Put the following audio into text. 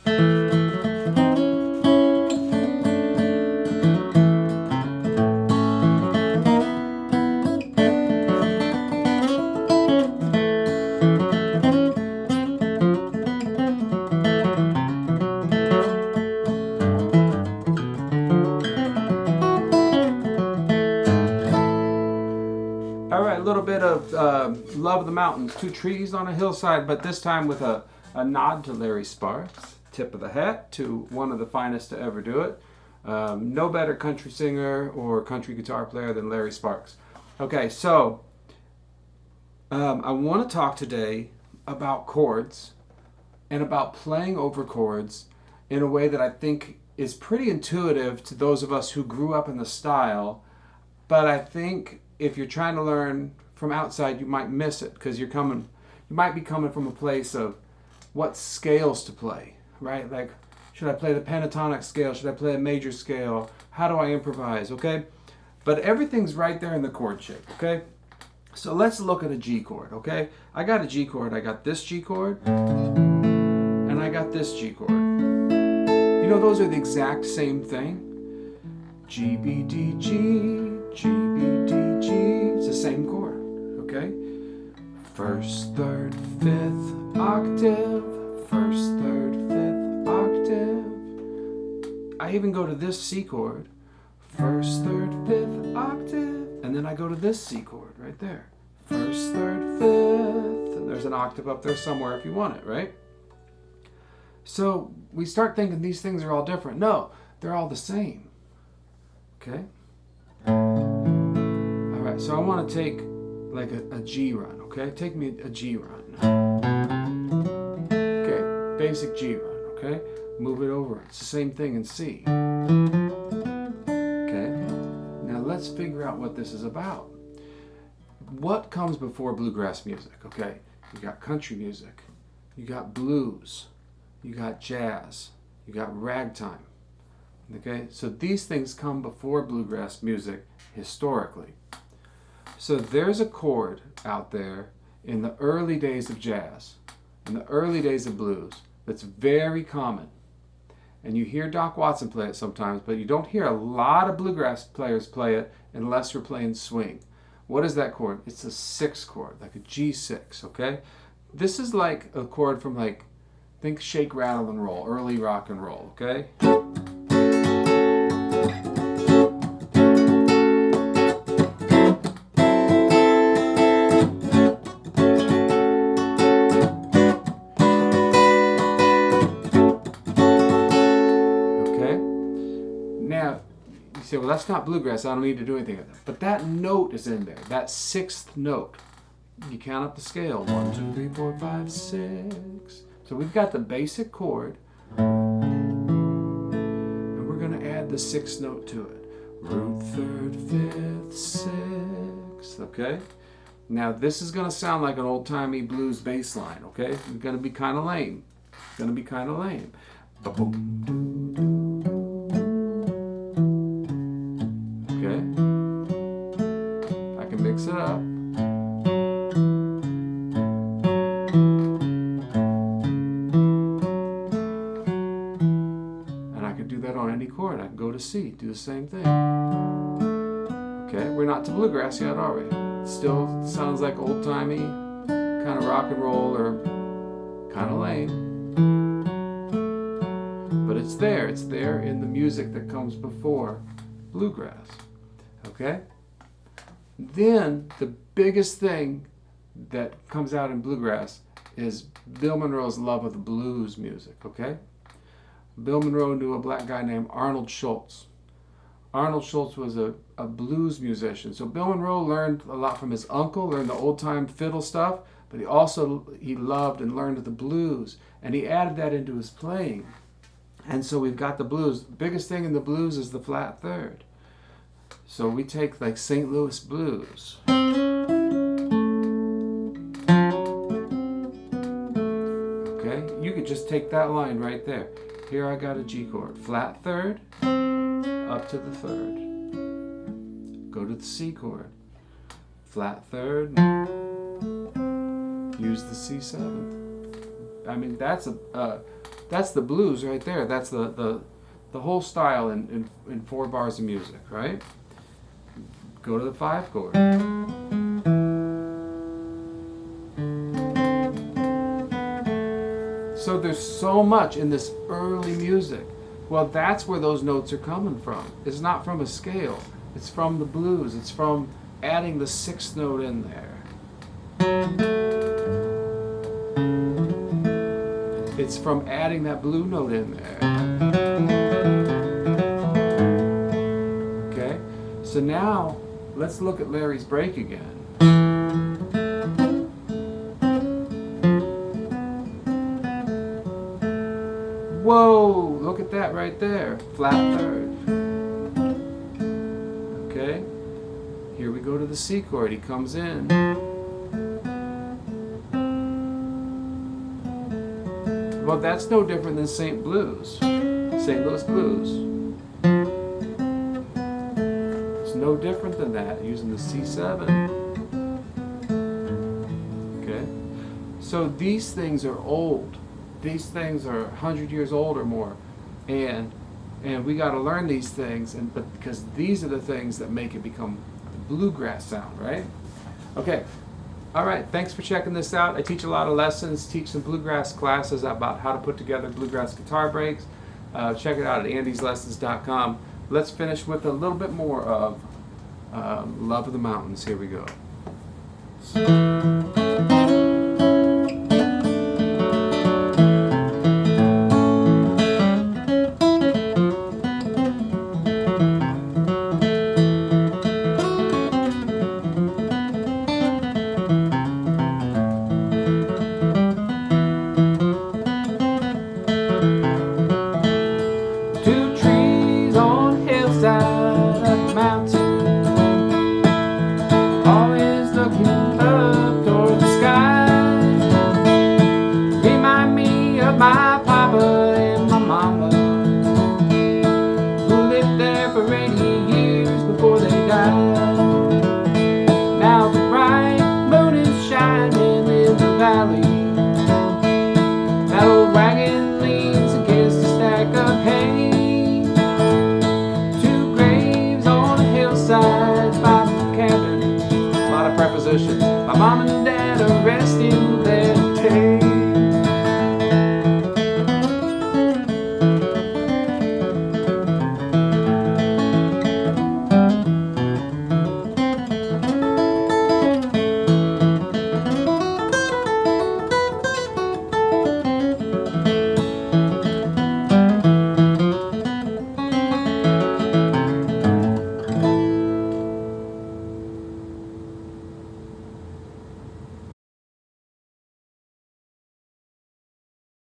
All right, a little bit of Love of the Mountains, Two Trees on a Hillside, but this time with a nod to Larry Sparks. Tip of the hat to one of the finest to ever do it. No better country singer or country guitar player than Larry Sparks. Okay, so I want to talk today about chords and about playing over chords in a way that I think is pretty intuitive to those of us who grew up in the style, but I think if you're trying to learn from outside, you might miss it because you might be coming from a place of what scales to play, right? Like, should I play the pentatonic scale? Should I play a major scale? How do I improvise, okay? But everything's right there in the chord shape, okay? So let's look at a G chord, okay? I got a G chord. I got this G chord, and I got this G chord. You know, those are the exact same thing. G, B, D, G, G, B, D, G. It's the same chord, okay? First, third, fifth octave. First, third, fifth octave. I even go to this C chord. First, third, fifth octave. And then I go to this C chord right there. First, third, fifth. And there's an octave up there somewhere if you want it, right? So we start thinking these things are all different. No, they're all the same. Okay? All right, so I want to take like a G run, okay? Take me a G run. Okay, basic G run, okay? Move it over. It's the same thing in C. Okay? Now let's figure out what this is about. What comes before bluegrass music, okay? You got country music. You got blues. You got jazz. You got ragtime. Okay, so these things come before bluegrass music historically. So there's a chord out there in the early days of jazz, in the early days of blues, that's very common. And you hear Doc Watson play it sometimes, but you don't hear a lot of bluegrass players play it unless you're playing swing. What is that chord? It's a 6 chord, like a G6, okay? This is like a chord from like, think shake, rattle, and roll, early rock and roll, okay? Now, you say, well, that's not bluegrass. I don't need to do anything with that. But that note is in there, that 6th note. You count up the scale. 1, 2, 3, 4, 5, 6. So we've got the basic chord, and we're going to add the 6th note to it. Root, 3rd, 5th, 6th. Okay? Now, this is going to sound like an old-timey blues bass line, okay? It's going to be kind of lame. It's going to be kind of lame. Ba-boom, doo, doo. Okay? I can mix it up. And I can do that on any chord. I can go to C, do the same thing. Okay, we're not to bluegrass yet, are we? It still sounds like old-timey, kind of rock and roll, or kind of lame. But it's there in the music that comes before bluegrass. Okay? Then the biggest thing that comes out in bluegrass is Bill Monroe's love of the blues music, okay? Bill Monroe knew a black guy named Arnold Schultz. Arnold Schultz was a blues musician. So Bill Monroe learned a lot from his uncle, learned the old-time fiddle stuff, but he loved and learned the blues, and he added that into his playing. And so we've got the blues. The biggest thing in the blues is the flat third. So we take like St. Louis blues. Okay, you could just take that line right there. Here I got a G chord. Flat third, up to the 3rd. Go to the C chord. Flat third, use the C7th. I mean, that's a That's the blues right there. That's the whole style in 4 bars of music, right? Go to the 5 chord. So there's so much in this early music. Well, that's where those notes are coming from. It's not from a scale. It's from the blues. It's from adding the 6th note in there. It's from adding that blue note in there. Okay? So now, let's look at Larry's break again. Whoa! Look at that right there. Flat 3rd. Okay? Here we go to the C chord. He comes in. Well, that's no different than St. Blues. St. Louis Blues. It's no different than that, using the C7. Okay? So these things are old. These things are 100 years old or more. And we got to learn these things, but because these are the things that make it become the bluegrass sound, right? Okay. All right, thanks for checking this out. I teach a lot of lessons, teach some bluegrass classes about how to put together bluegrass guitar breaks. Check it out at andyslessons.com. Let's finish with a little bit more of Love of the Mountains. Here we go. My papa